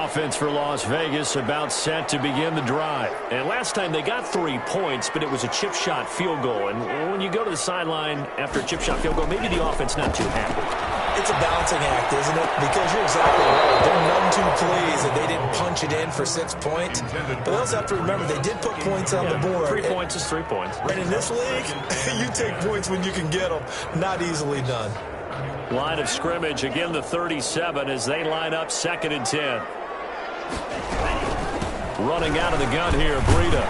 offense for Las Vegas about set to begin the drive. And last time they got 3 points, but it was a chip shot field goal. And when you go to the sideline after a chip shot field goal, maybe the offense not too happy. It's a balancing act, isn't it? Because you're exactly right. There are none too pleased that they didn't punch it in for 6 points. But they also have to remember they did put points on the board. 3 points is 3 points. And in this league, you take points when you can get them. Not easily done. Line of scrimmage, again the 37 as they line up 2nd and 10. Running out of the gun here, Breida.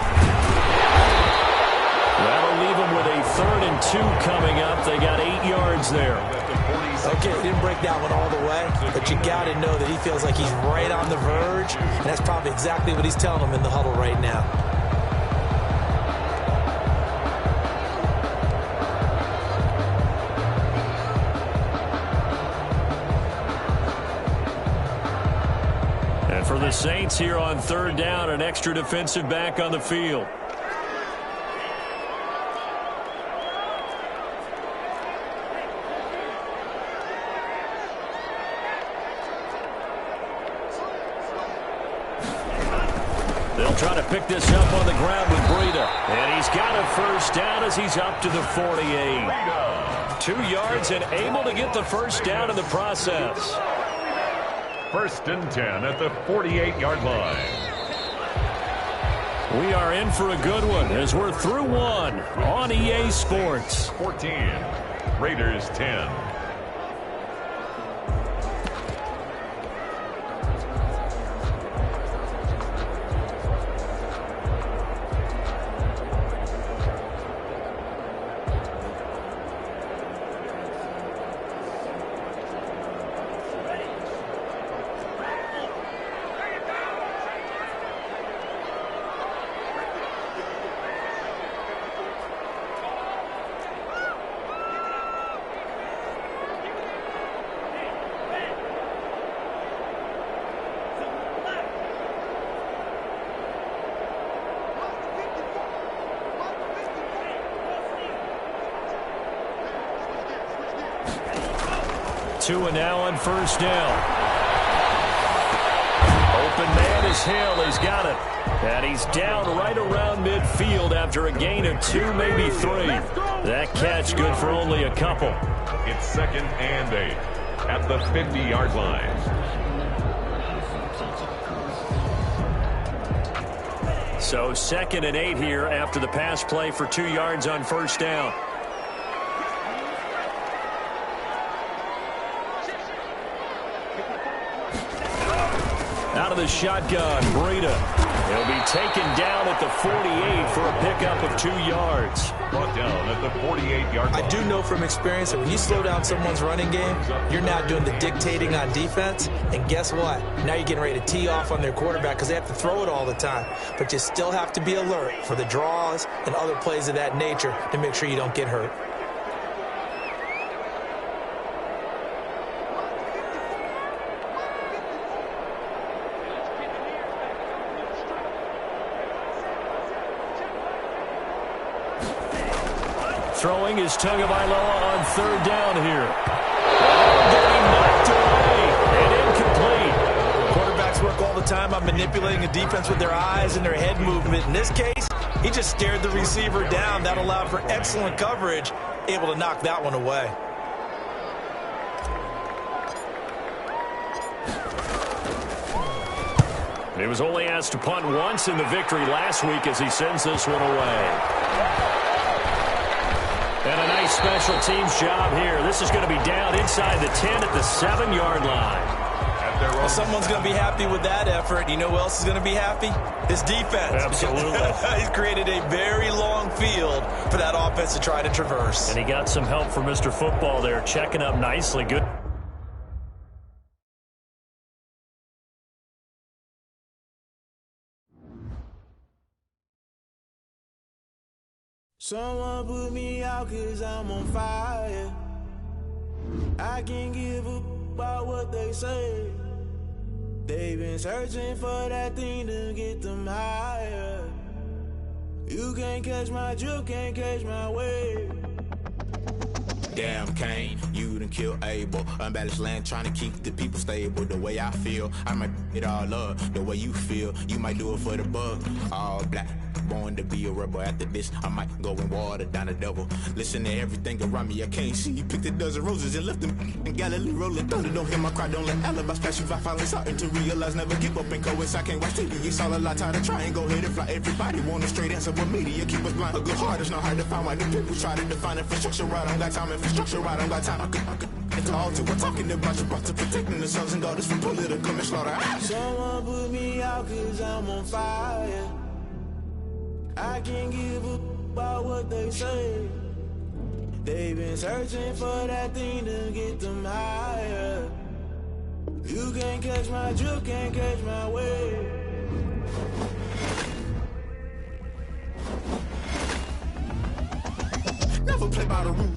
That'll leave them with a 3rd and 2 coming up. They got 8 yards there. Okay, he didn't break that one all the way, but you got to know that he feels like he's right on the verge, and that's probably exactly what he's telling them in the huddle right now. And for the Saints here on 3rd down, an extra defensive back on the field. They'll try to pick this up on the ground with Breida. And he's got a 1st down as he's up to the 48. 2 yards and able to get the 1st down in the process. 1st and 10 at the 48-yard line. We are in for a good one as we're through one on EA Sports. 14, Raiders 10. Two and now on 1st down. Open man is Hill. He's got it. And he's down right around midfield after a gain of 2, maybe 3. That catch good for only a couple. It's 2nd and 8 at the 50-yard line. So 2nd and 8 here after the pass play for 2 yards on 1st down. Out of the shotgun, Breida. He'll be taken down at the 48 for a pickup of 2 yards. Brought down at the 48-yard line. I do know from experience that when you slow down someone's running game, you're now doing the dictating on defense. And guess what? Now you're getting ready to tee off on their quarterback because they have to throw it all the time. But you still have to be alert for the draws and other plays of that nature to make sure you don't get hurt. Throwing is Tagovailoa on 3rd down here. Getting knocked away and incomplete. Quarterbacks work all the time on manipulating a defense with their eyes and their head movement. In this case, he just stared the receiver down. That allowed for excellent coverage, able to knock that one away. He was only asked to punt once in the victory last week as he sends this one away. And a nice special teams job here. This is going to be down inside the 10 at the 7-yard line. Well, someone's going to be happy with that effort. You know who else is going to be happy? His defense. Absolutely. He's created a very long field for that offense to try to traverse. And he got some help from Mr. Football there, checking up nicely. Good. Someone put me out 'cause I'm on fire. I can't give up about what they say. They've been searching for that thing to get them higher. You can't catch my drift, can't catch my wave. Damn, Kane, you done killed Abel. Unbalanced land, trying to keep the people stable. The way I feel, I might it all up. The way you feel, you might do it for the buck. All black, born to be a rebel. After this, I might go and water down the devil. Listen to everything around me, I can't see. You picked a dozen roses and left them in Galilee rolling thunder. Don't hear my cry, don't let alibis pass you by. Finally starting to realize, never give up and coincide. I can't watch TV, it's all a lot. Tired of trying, go ahead and fly. Everybody want a straight answer, but media keep us blind. A good heart is not hard to find. Why the people try to define infrastructure right? I don't got time, infrastructure right, I don't got time. I could it's all to we're talking about you, about to protecting the sons and daughters from political and slaughter. Someone put me out cause I'm on fire. I can't give up about what they say. They've been searching for that thing to get them higher. You can't catch my drift, can't catch my wave. Never play by the rules.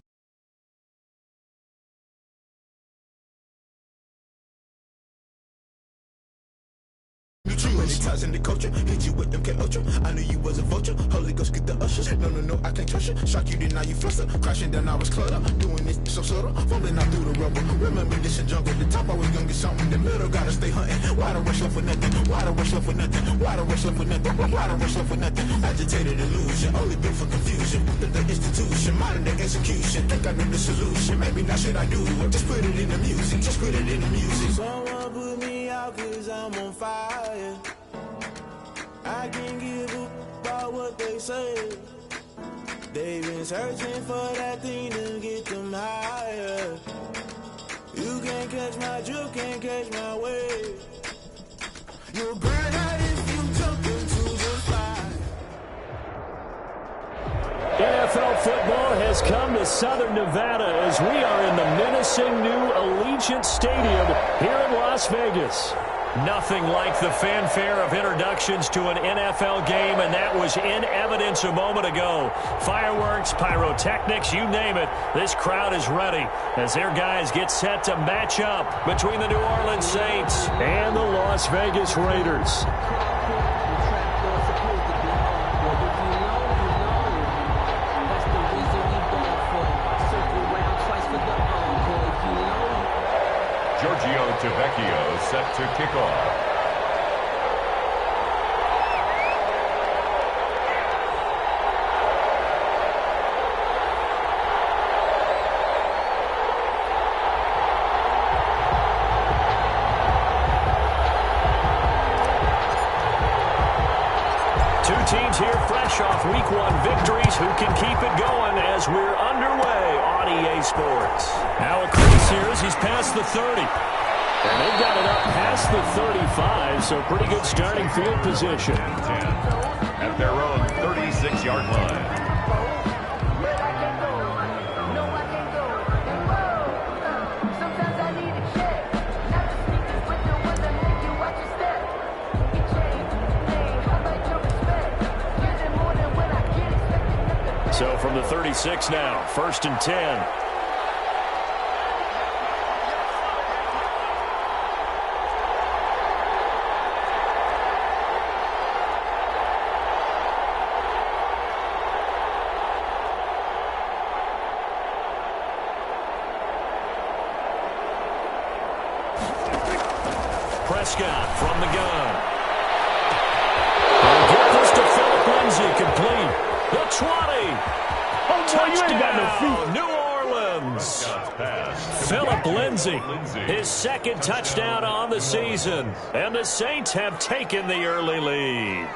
Many times in the culture, hit you with them K-Ultra. I knew you was a vulture, Holy Ghost get the ushers. No, I can't trust you. Shock you, then now you fluster. Crashing down, I was cluttered. Doing this so subtle, falling out through the rubble. Remember this in jungle, the top I was gonna get something. The middle gotta stay hunting. Why the rush left for nothing? Why the rush left for nothing? Why the rush left for nothing? Why the rush left for nothing? Agitated illusion, only built for confusion. The institution, modern day execution. Think I know the solution. Maybe now should I do it? Just put it in the music. Just put it in the music. Someone put me out cause I'm on fire. I can't give up about what they say. They've been searching for that thing to get them higher. You can't catch my drift, can't catch my wave. You'll burn out if you jump into the fire. NFL football has come to Southern Nevada as we are in the menacing new Allegiant Stadium here in Las Vegas. Nothing like the fanfare of introductions to an NFL game, and that was in evidence a moment ago. Fireworks, pyrotechnics, you name it. This crowd is ready as their guys get set to match up between the New Orleans Saints and the Las Vegas Raiders. Giorgio Tavecchio set to kick off. Two teams here fresh off Week 1 victories. Who can keep it going as we're underway on EA Sports? Now a crease here as he's past the 30. And they've got it up past the 35, so pretty good starting field position. 10 at their own 36-yard line. So from the 36 now, 1st and 10. Prescott from the gun. They'll get this to Philip Lindsay, complete. The 20. Touchdown, New Orleans. Philip Lindsay, his second touchdown on the season. And the Saints have taken the early lead.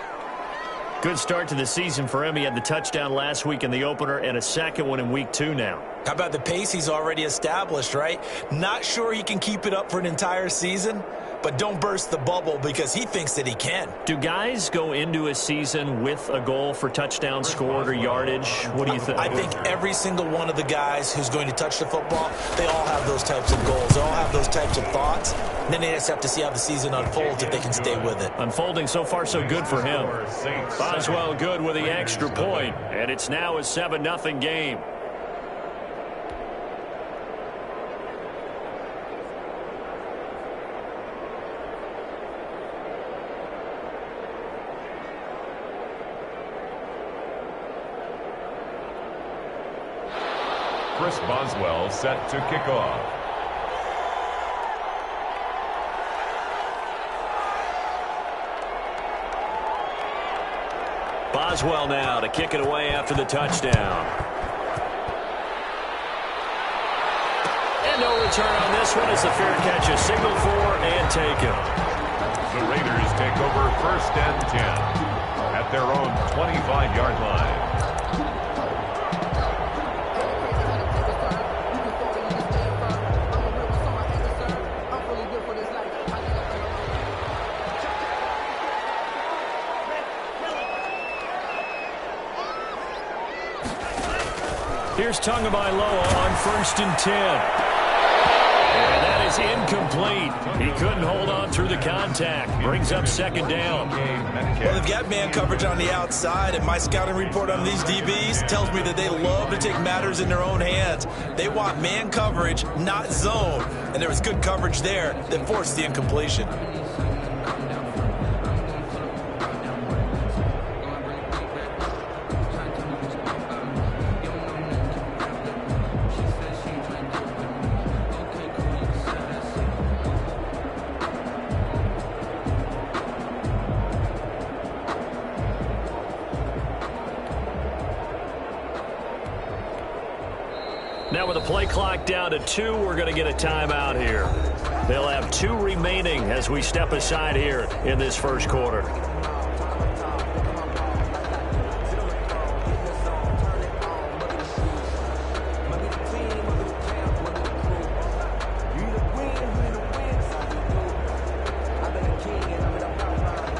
Good start to the season for him. He had the touchdown last week in the opener and a second one in Week 2 now. How about the pace he's already established, right? Not sure he can keep it up for an entire season, but don't burst the bubble because he thinks that he can. Do guys go into a season with a goal for touchdowns scored or yardage? What do you think? I think every single one of the guys who's going to touch the football, they all have those types of goals. They all have those types of thoughts. And then they just have to see how the season unfolds if they can stay with it. Unfolding so far so good for him. Boswell good with the extra point, and it's now a 7-0 game. Chris Boswell set to kick off. Boswell now to kick it away after the touchdown. And no return on this one. It's a fair catch, a signal for and taken. The Raiders take over 1st and 10 at their own 25-yard line. Here's Tagovailoa on 1st and 10. And that is incomplete. He couldn't hold on through the contact. Brings up 2nd down. Well, they've got man coverage on the outside, and my scouting report on these DBs tells me that they love to take matters in their own hands. They want man coverage, not zone. And there was good coverage there that forced the incompletion. Now with the play clock down to 2, we're going to get a timeout here. They'll have 2 remaining as we step aside here in this first quarter.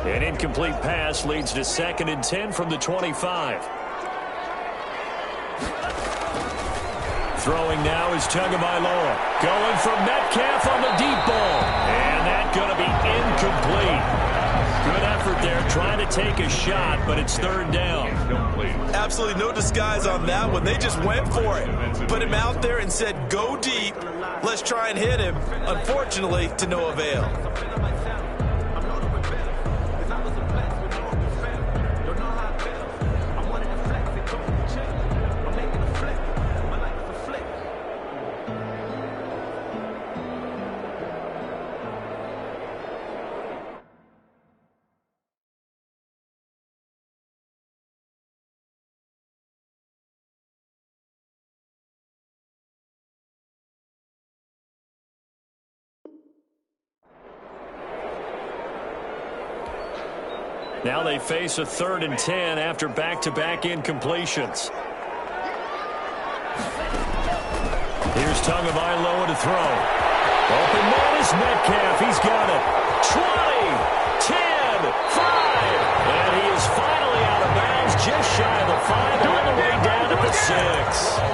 An incomplete pass leads to 2nd and 10 from the 25. Throwing now is Tagovailoa. Going for Metcalf on the deep ball. And that's going to be incomplete. Good effort there trying to take a shot, but it's 3rd down. Absolutely no disguise on that one. They just went for it. Put him out there and said, go deep. Let's try and hit him. Unfortunately, to no avail. Now they face a 3rd and 10 after back-to-back incompletions. Here's Tagovailoa to throw. Open man is Metcalf. He's got it. 20, 10, 5. And he is finally out of bounds, just shy of the 5, all the way down to the 6.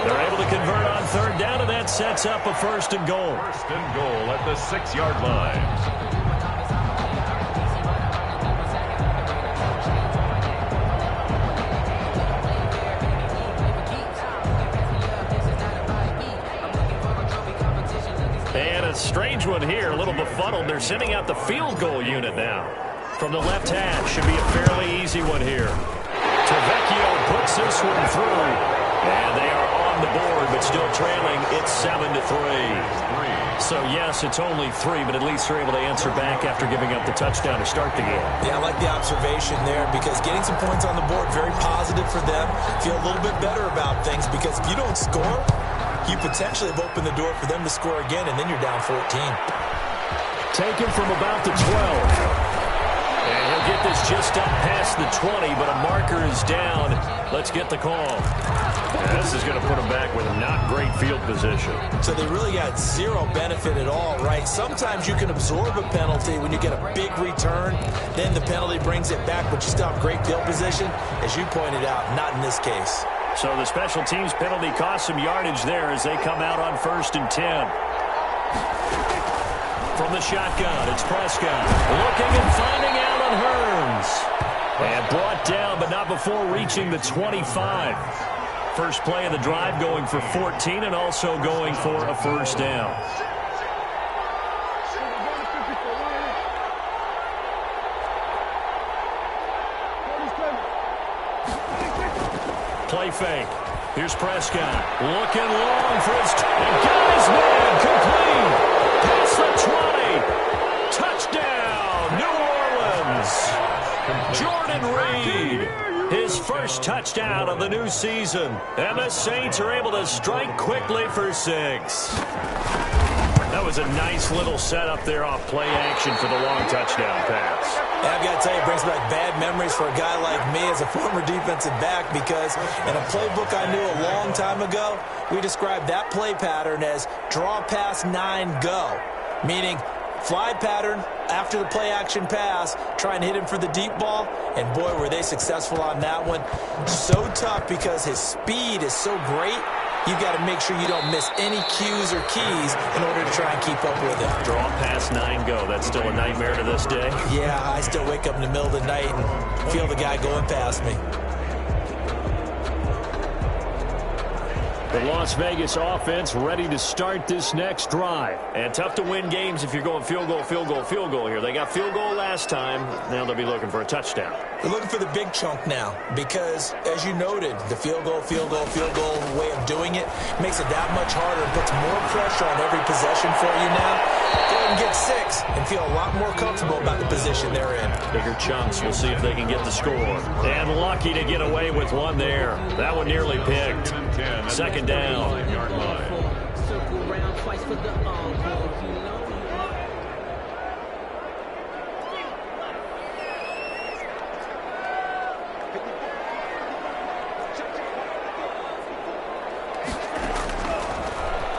They're able to convert on 3rd down, and that sets up a 1st and goal. 1st and goal at the 6-yard line. And a strange one here, a little befuddled. They're sending out the field goal unit now. From the left hash, should be a fairly easy one here. Tavecchio puts this one through. And they are on the board, but still trailing. It's 7-3. So, yes, it's only 3, but at least they're able to answer back after giving up the touchdown to start the game. Yeah, I like the observation there because getting some points on the board, very positive for them. Feel a little bit better about things because if you don't score, you potentially have opened the door for them to score again, and then you're down 14. Taken from about the 12. And he'll get this just up past the 20, but a marker is down. Let's get the call. And this is going to put him back with a not great field position. So they really got zero benefit at all, right? Sometimes you can absorb a penalty when you get a big return. Then the penalty brings it back, but you still have great field position. As you pointed out, not in this case. So the special teams penalty cost some yardage there as they come out on 1st and 10. From the shotgun, it's Prescott. Looking and finding Allen Hurns. And brought down, but not before reaching the 25. First play of the drive going for 14 and also going for a 1st down. Play fake. Here's Prescott. Looking long for his... And got his man complete. Past the 20. Touchdown, New Orleans. Jordan Reed. His first touchdown of the new season. And the Saints are able to strike quickly for 6. That was a nice little setup there off play action for the long touchdown pass. And I've got to tell you, it brings back bad memories for a guy like me as a former defensive back, because in a playbook I knew a long time ago, we described that play pattern as draw pass 9 go, meaning fly pattern after the play action pass, try and hit him for the deep ball, and boy, were they successful on that one. So tough because his speed is so great. You got to make sure you don't miss any cues or keys in order to try and keep up with him. Draw past 9 go. That's still a nightmare to this day? Yeah, I still wake up in the middle of the night and feel the guy going past me. The Las Vegas offense ready to start this next drive. And tough to win games if you're going field goal, field goal, field goal here. They got field goal last time. Now they'll be looking for a touchdown. They're looking for the big chunk now because, as you noted, the field goal way of doing it makes it that much harder and puts more pressure on every possession for you now. Go ahead and get 6 and feel a lot more comfortable about the position they're in. Bigger chunks. We'll see if they can get the score. And lucky to get away with one there. That one nearly picked. Second down.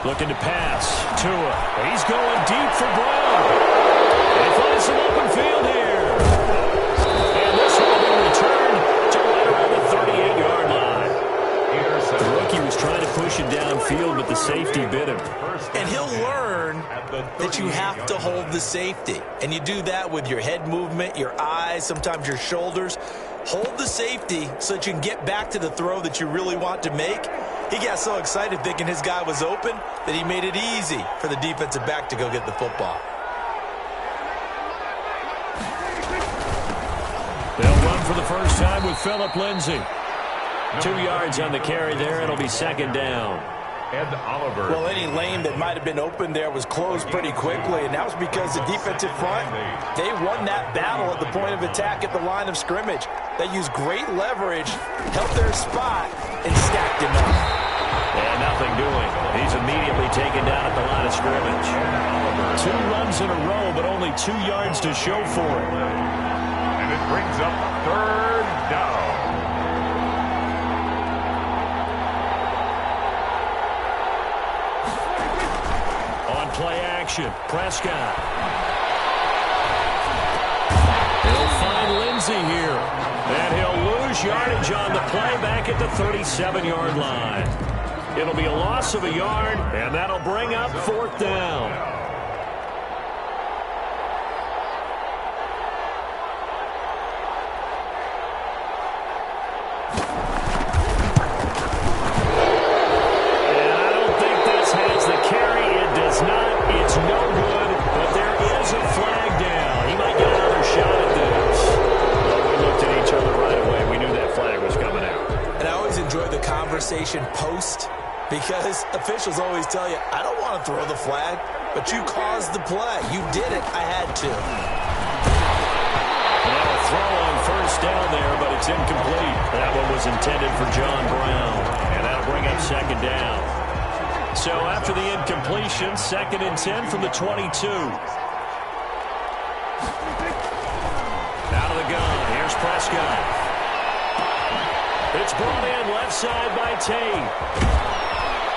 Looking to pass. Tua. He's going deep for Brown. He finds some open field here. And this will be returned to right around the 38-yard line. The rookie was trying to push it downfield, but the safety bit him. And he'll learn that you have to hold the safety. And you do that with your head movement, your eyes, sometimes your shoulders. Hold the safety so that you can get back to the throw that you really want to make. He got so excited thinking his guy was open that he made it easy for the defensive back to go get the football. They'll run for the first time with Phillip Lindsay. 2 yards on the carry there. It'll be second down. Ed Oliver. Well, any lane that might have been open there was closed pretty quickly, and that was because the defensive front, they won that battle at the point of attack at the line of scrimmage. They used great leverage, held their spot, and stacked him up. And nothing doing. He's immediately taken down at the line of scrimmage. 2 runs in a row, but only 2 yards to show for it. And it brings up third down. Play action. Prescott. He'll find Lindsay here. And he'll lose yardage on the play back at the 37-yard line. It'll be a loss of a yard, and that'll bring up fourth down. Post, because officials always tell you, I don't want to throw the flag, but you caused the play. You did it. I had to. Now a throw on first down there, but it's incomplete. That one was intended for John Brown, and that'll bring up second down. So after the incompletion, 2nd and 10 from the 22. Out of the gun. Here's Prescott. It's brought in left side by Tate.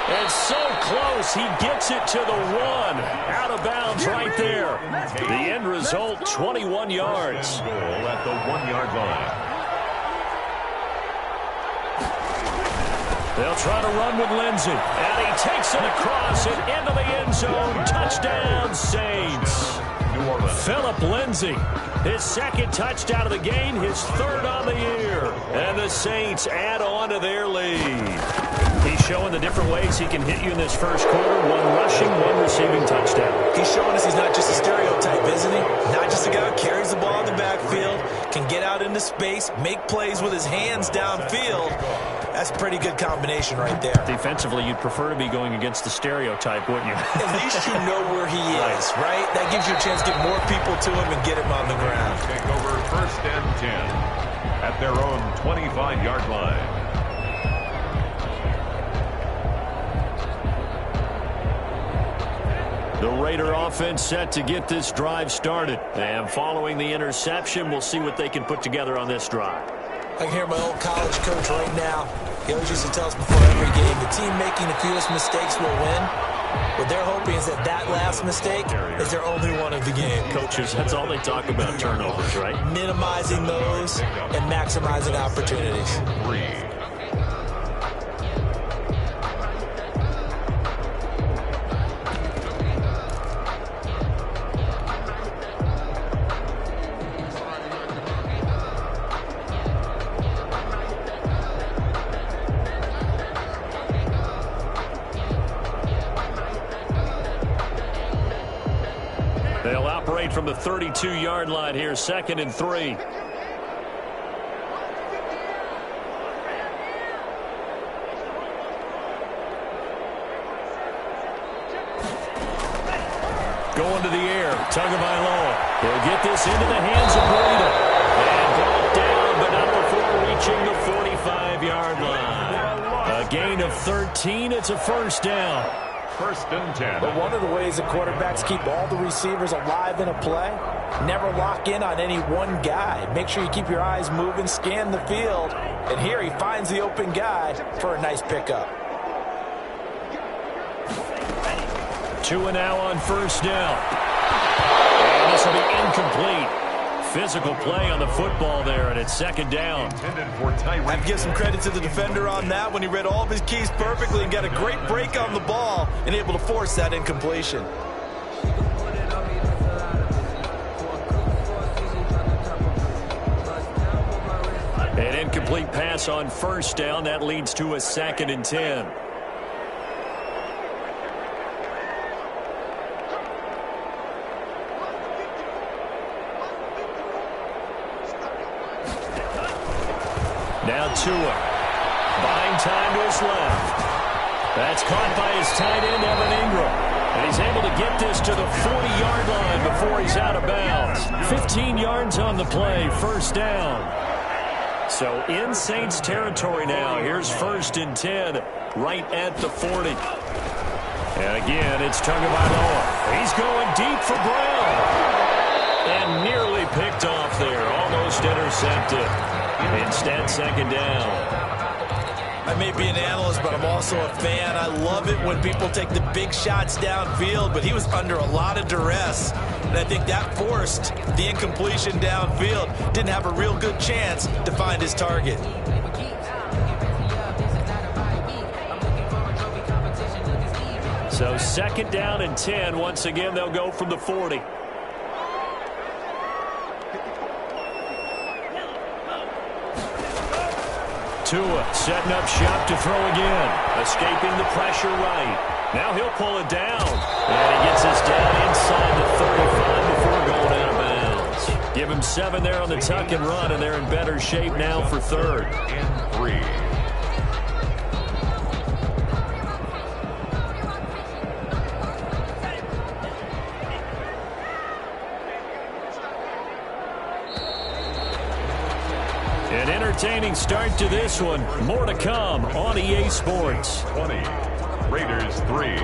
And so close, he gets it to the 1. Out of bounds right there. The end result, 21 yards. Goal at the 1-yard line. They'll try to run with Lindsay. And he takes it across and into the end zone. Touchdown, Saints. Phillip Lindsay, his 2nd touchdown of the game, his 3rd on the year. And the Saints add on to their lead. He's showing the different ways he can hit you in this first quarter. 1 rushing, 1 receiving touchdown. He's showing us he's not just a stereotype, isn't he? Not just a guy who carries the ball in the backfield, can get out into space, make plays with his hands downfield. That's a pretty good combination right there. Defensively, you'd prefer to be going against the stereotype, wouldn't you? At least you know where he is, right? That gives you a chance to get more people to him and get him on the ground. Take over 1st and 10 at their own 25-yard line. The Raider offense set to get this drive started. And following the interception, we'll see what they can put together on this drive. I can hear my old college coach right now. He always used to tell us before every game, the team making the fewest mistakes will win. What they're hoping is that that last mistake is their only one of the game. Coaches, that's all they talk about, turnovers, right? Minimizing those and maximizing opportunities. 3. They'll operate from the 32-yard line here, 2nd and 3. Going to the air, Tagovailoa. He'll get this into the hands of Breida. And brought down, but not before reaching the 45-yard line. A gain of 13. It's a 1st down. 1st and 10. But one of the ways that quarterbacks keep all the receivers alive in a play, never lock in on any one guy. Make sure you keep your eyes moving, scan the field. And here he finds the open guy for a nice pickup. 2 and now on 1st down. And this will be incomplete. Physical play on the football there, and it's 2nd down. I'd give some credit to the defender on that when he read all of his keys perfectly and got a great break on the ball and able to force that incompletion. An incomplete pass on 1st down. That leads to a 2nd and 10. Now Tua, buying time to his left. That's caught by his tight end, Evan Ingram. And he's able to get this to the 40-yard line before he's out of bounds. 15 yards on the play, 1st down. So in Saints territory now. Here's 1st and 10, right at the 40. And again, it's Tagovailoa. He's going deep for Brown. And nearly picked off there, almost intercepted. Instead, 2nd down. I may be an analyst, but I'm also a fan. I love it when people take the big shots downfield, but he was under a lot of duress. And I think that forced the incompletion downfield. Didn't have a real good chance to find his target. So 2nd down and 10. Once again, they'll go from the 40. Tua setting up shop to throw again. Escaping the pressure right. Now he'll pull it down. And he gets us down inside the 35 before going out of bounds. Give him 7 there on the tuck and run, and they're in better shape now for 3rd. And 3. An entertaining start to this one. More to come on EA Sports. 20. Raiders 3.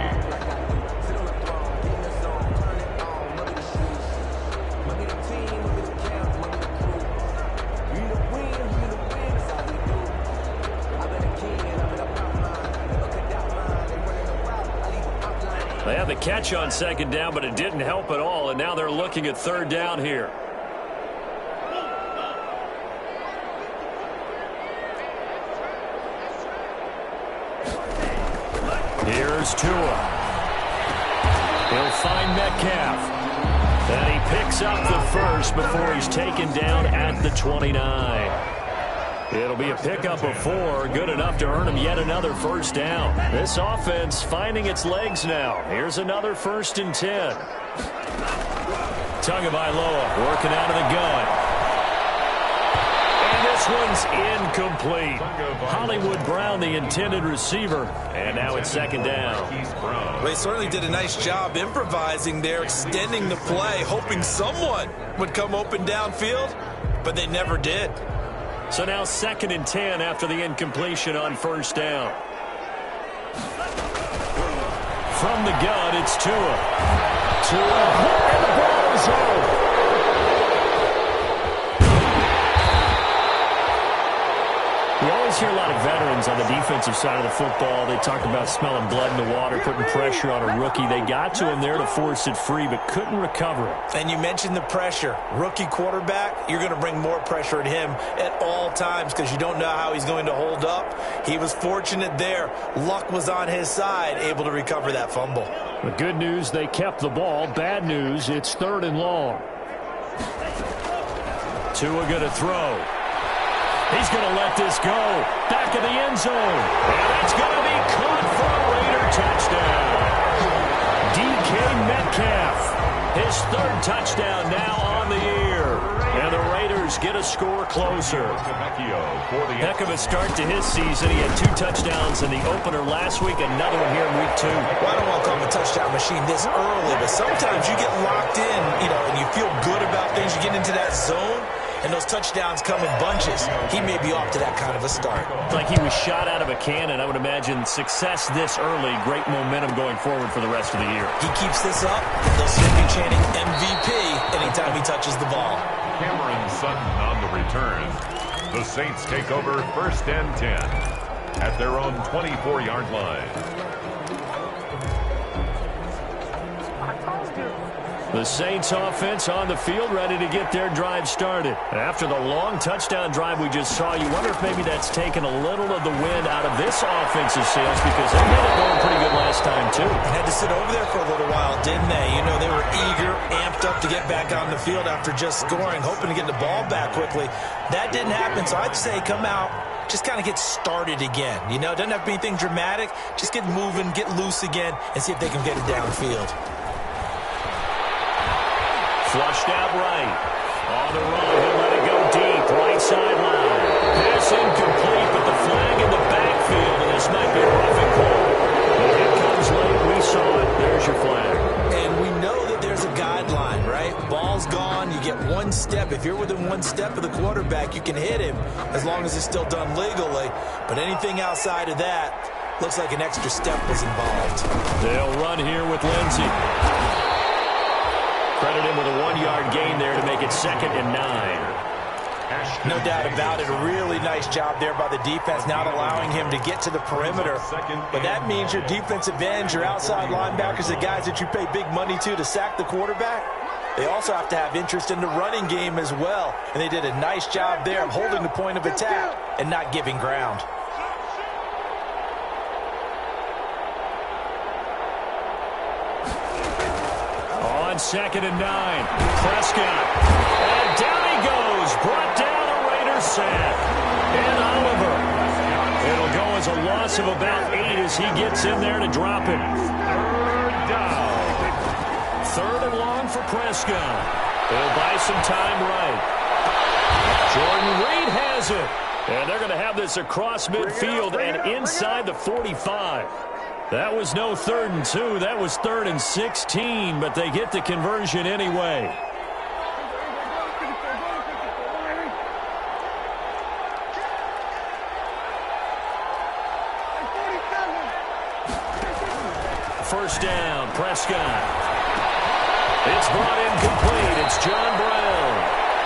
They had the catch on 2nd down, but it didn't help at all, and now they're looking at 3rd down here. Here's Tua. He'll find Metcalf. And he picks up the 1st before he's taken down at the 29. It'll be a pickup of 4, good enough to earn him yet another 1st down. This offense finding its legs now. Here's another 1st and 10. Tagovailoa working out of the gun. And this This one's incomplete. Hollywood Brown, the intended receiver, and now it's second down. Well, he certainly did a nice job improvising there, extending the play, hoping someone would come open downfield, but they never did. So now 2nd and 10 after the incompletion on first down. From the gun, it's Tua. And the ball is over. We always hear a lot of veterans on the defensive side of the football. They talk about smelling blood in the water, putting pressure on a rookie. They got to him there to force it free, but couldn't recover it. And you mentioned the pressure. Rookie quarterback, you're going to bring more pressure at him at all times because you don't know how he's going to hold up. He was fortunate there. Luck was on his side, able to recover that fumble. The good news, they kept the ball. Bad news, it's 3rd and long. Tua going to throw. He's going to let this go. Back of the end zone. And it's going to be caught for a Raider touchdown. DK Metcalf. His 3rd touchdown now on the year. And the Raiders get a score closer. Heck of a start to his season. He had 2 touchdowns in the opener last week. Another one here in week 2. Well, I don't want to call him a touchdown machine this early, but sometimes you get locked in, and you feel good about things. You get into that zone. And those touchdowns come in bunches. He may be off to that kind of a start. Like he was shot out of a cannon. I would imagine success this early, great momentum going forward for the rest of the year. He keeps this up, they'll soon be chanting MVP anytime he touches the ball. Cameron Sutton on the return. The Saints take over 1st and 10 at their own 24-yard line. The Saints offense on the field ready to get their drive started. After the long touchdown drive we just saw, you wonder if maybe that's taken a little of the wind out of this offensive sails because they had it going pretty good last time too. Had to sit over there for a little while, didn't they? They were eager, amped up to get back on the field after just scoring, hoping to get the ball back quickly. That didn't happen, so I'd say come out, just kind of get started again. Doesn't have to be anything dramatic. Just get moving, get loose again, and see if they can get it downfield. Flushed out right. On the run, he'll let it go deep. Right sideline. Pass incomplete, but the flag in the backfield, and this might be a roughing call. The hit comes late. We saw it. There's your flag. And we know that there's a guideline, right? Ball's gone. You get 1 step. If you're within 1 step of the quarterback, you can hit him as long as it's still done legally. But anything outside of that, looks like an extra step was involved. They'll run here with Lindsey. Credit him with a 1-yard gain there to make it 2nd and 9. No doubt about it. A really nice job there by the defense, not allowing him to get to the perimeter. But that means your defensive ends, your outside linebackers, the guys that you pay big money to sack the quarterback, they also have to have interest in the running game as well. And they did a nice job there of holding the point of attack and not giving ground. On 2nd and 9, Prescott. And down he goes. Brought down a Raider sack. And Oliver. It'll go as a loss of about 8 as he gets in there to drop it. 3rd down. 3rd and long for Prescott. They'll buy some time right. Jordan Reed has it. And they're going to have this across midfield and inside the 45. That was no 3rd and 2. That was 3rd and 16, but they get the conversion anyway. First down, Prescott. It's brought incomplete. It's John Brown.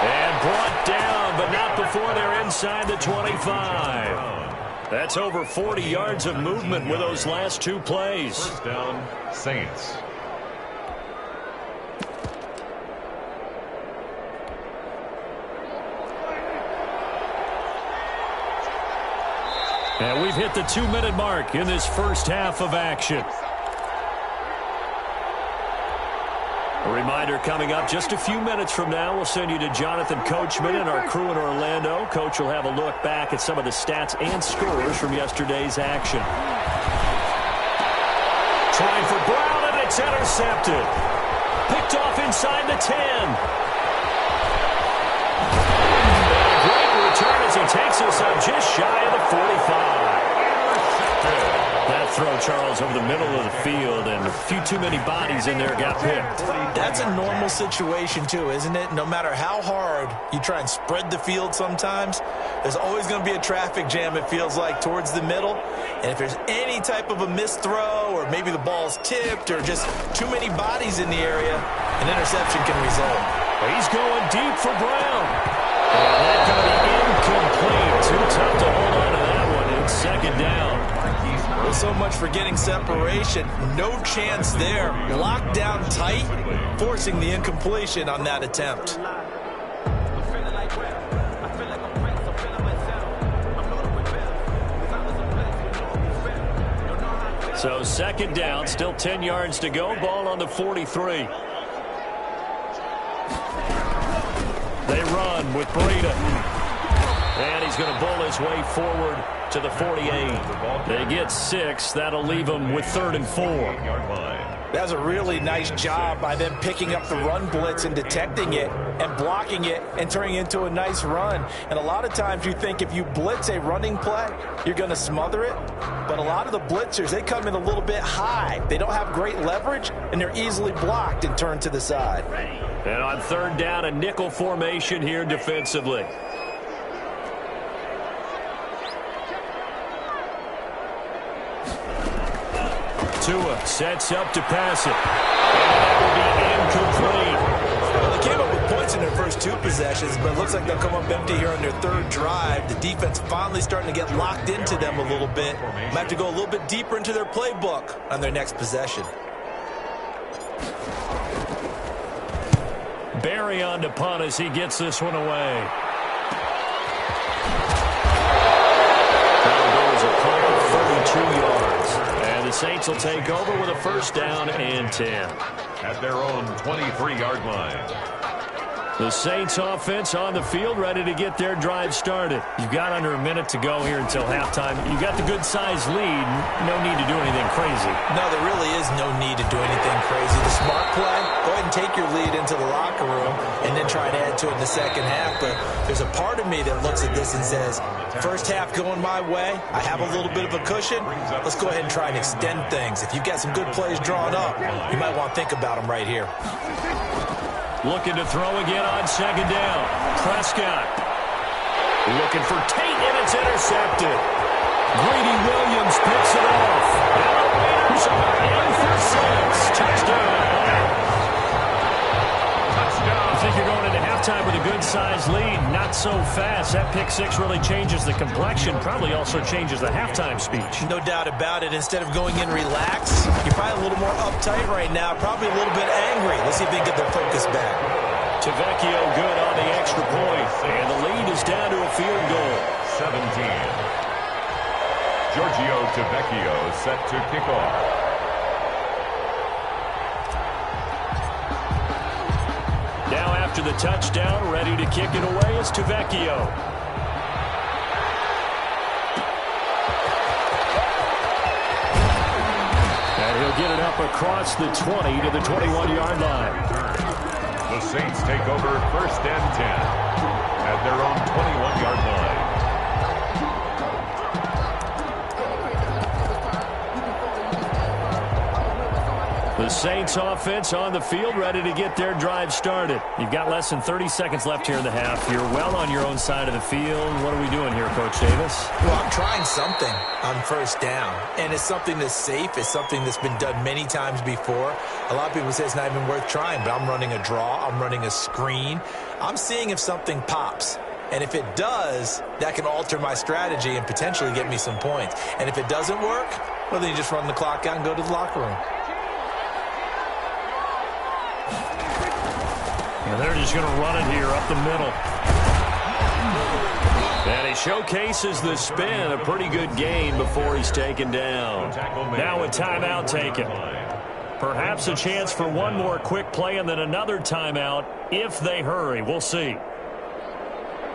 And brought down, but not before they're inside the 25. That's over 40 yards of movement with those last 2 plays. First down, Saints. And we've hit the 2-minute mark in this first half of action. A reminder coming up just a few minutes from now, we'll send you to Jonathan Coachman and our crew in Orlando. Coach will have a look back at some of the stats and scores from yesterday's action. Trying for Brown, and it's intercepted. Picked off inside the 10. And a great return as he picks this up just shy of the 45. That throw, Charles, over the middle of the field, and a few too many bodies in there got picked. That's a normal situation, too, isn't it? No matter how hard you try and spread the field sometimes, there's always going to be a traffic jam, it feels like, towards the middle. And if there's any type of a missed throw, or maybe the ball's tipped, or just too many bodies in the area, an interception can result. He's going deep for Brown. And that's going to be incomplete. Too tough to hold on to that one. It's second down. Well, so much for getting separation. No chance there. Locked down tight, forcing the incompletion on that attempt. So second down, still 10 yards to go. Ball on the 43. They run with Breida. And he's going to bull his way forward to the 48. They get 6. That'll leave them with 3rd and 4. That's a really nice job by them picking up the run blitz and detecting it and blocking it and turning it into a nice run. And a lot of times you think if you blitz a running play, you're going to smother it. But a lot of the blitzers, they come in a little bit high. They don't have great leverage, and they're easily blocked and turned to the side. And on 3rd down, a nickel formation here defensively. Tua sets up to pass it. And that will be incomplete. Well, they came up with points in their first 2 possessions, but it looks like they'll come up empty here on their 3rd drive. The defense finally starting to get locked into them a little bit. Might have to go a little bit deeper into their playbook on their next possession. Barry on to punt as he gets this one away. That goes a punt of 32 yards. And the Saints will take over with a 1st down and 10. At their own 23-yard line. The Saints offense on the field, ready to get their drive started. You've got under a minute to go here until halftime. You've got the good-sized lead. No need to do anything crazy. No, there really is no need to do anything crazy. The smart play, go ahead and take your lead into the locker room and then try to add to it in the second half. But there's a part of me that looks at this and says, first half going my way, I have a little bit of a cushion. Let's go ahead and try and extend things. If you've got some good plays drawn up, you might want to think about them right here. Looking to throw again on 2nd down. Prescott. Looking for Tate, and it's intercepted. Greedy Williams picks it off. And the Raiders are in for 6. Touchdown. I think you're going into halftime with a good-sized lead. Not so fast. That pick 6 really changes the complexion. Probably also changes the halftime speech. No doubt about it. Instead of going in relaxed, you're probably a little more uptight right now. Probably a little bit angry. Let's see if they can get their focus back. Tavecchio good on the extra point. And the lead is down to a field goal. 17. Giorgio Tavecchio set to kick off. Now after the touchdown, ready to kick it away is Tavecchio. And he'll get it up across the 20 to the 21-yard line. The Saints take over 1st and 10 at their own 21-yard line. The Saints offense on the field, ready to get their drive started. You've got less than 30 seconds left here in the half. You're well on your own side of the field. What are we doing here, Coach Davis? Well, I'm trying something on 1st down, and it's something that's safe. It's something that's been done many times before. A lot of people say it's not even worth trying, but I'm running a draw. I'm running a screen. I'm seeing if something pops. And if it does, that can alter my strategy and potentially get me some points. And if it doesn't work, well, then you just run the clock out and go to the locker room. And they're just going to run it here up the middle. And he showcases the spin. A pretty good gain before he's taken down. Now a timeout taken. Perhaps a chance for one more quick play and then another timeout if they hurry. We'll see.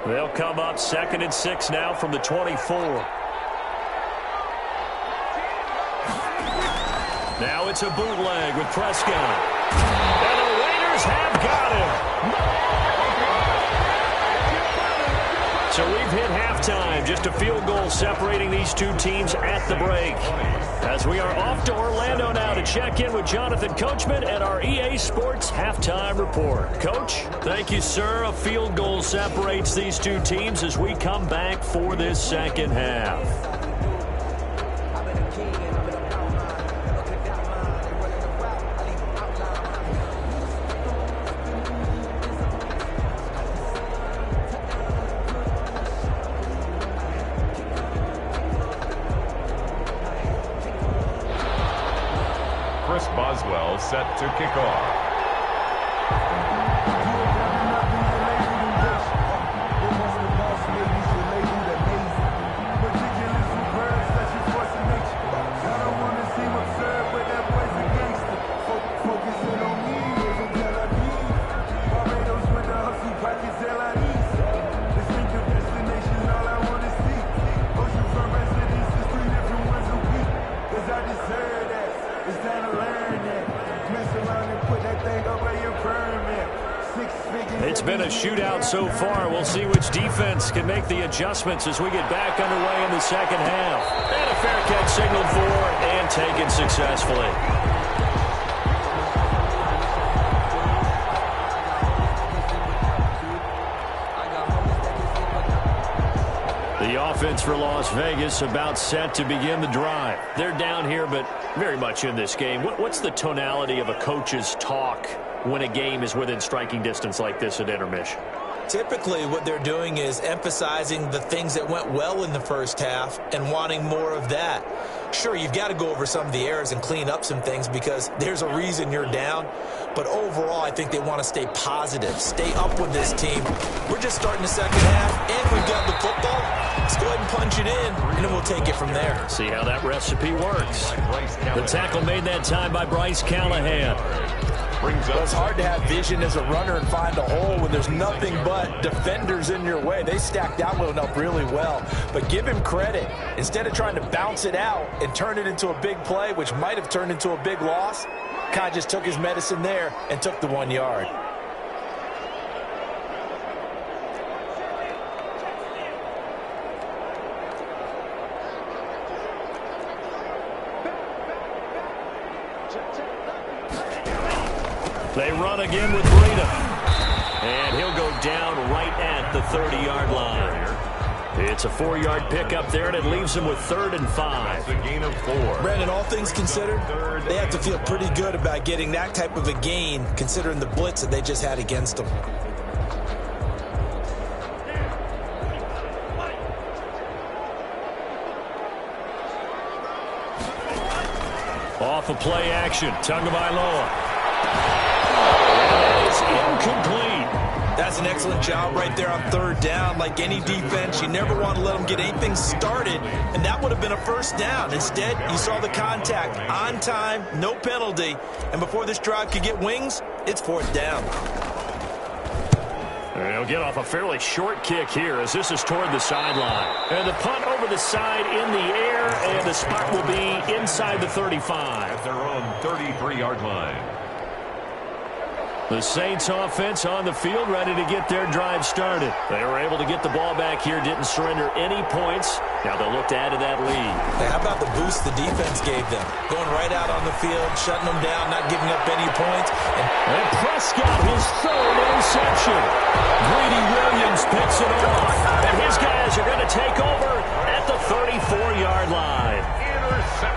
They'll come up 2nd and 6 now from the 24. Now it's a bootleg with Prescott. And the Raiders have got him. So we've hit halftime. Just a field goal separating these two teams at the break. As we are off to Orlando now to check in with Jonathan Coachman and our EA Sports Halftime Report. Coach? Thank you, sir. A field goal separates these two teams as we come back for this second half. Chris Boswell set to kick off. It's been a shootout so far. We'll see which defense can make the adjustments as we get back underway in the second half. And a fair catch signaled for and taken successfully. The offense for Las Vegas about set to begin the drive. They're down here, but very much in this game. What's the tonality of a coach's talk when a game is within striking distance like this at intermission? Typically, what they're doing is emphasizing the things that went well in the first half and wanting more of that. Sure, you've got to go over some of the errors and clean up some things because there's a reason you're down. But overall, I think they want to stay positive, stay up with this team. We're just starting the second half, and we've got the football. Let's go ahead and punch it in, and then we'll take it from there. See how that recipe works. The tackle made that time by Bryce Callahan. Well, it's hard to have vision as a runner and find a hole when there's nothing but defenders in your way. They stacked that one up really well. But give him credit. Instead of trying to bounce it out and turn it into a big play, which might have turned into a big loss, Kai just took his medicine there and took the 1 yard. They run again with Breida. And he'll go down right at the 30-yard line. It's a 4-yard pickup there, and it leaves him with 3rd and 5. A gain of 4. Brandon, all things considered, they have to feel pretty good about getting that type of a gain considering the blitz that they just had against them. Off of play action, Tagovailoa. Incomplete. That's an excellent job right there on 3rd down. Like any defense, you never want to let them get anything started, and that would have been a 1st down. Instead, you saw the contact on time, no penalty, and before this drive could get wings, it's 4th down. And he'll get off a fairly short kick here as this is toward the sideline. And the punt over the side in the air, and the spot will be inside the 35. At their own 33-yard line. The Saints offense on the field, ready to get their drive started. They were able to get the ball back here, didn't surrender any points. Now they'll look to add to that lead. Hey, how about the boost the defense gave them? Going right out on the field, shutting them down, not giving up any points. And Prescott, his 3rd interception. Greedy Williams picks it off. And his guys are going to take over at the 34-yard line.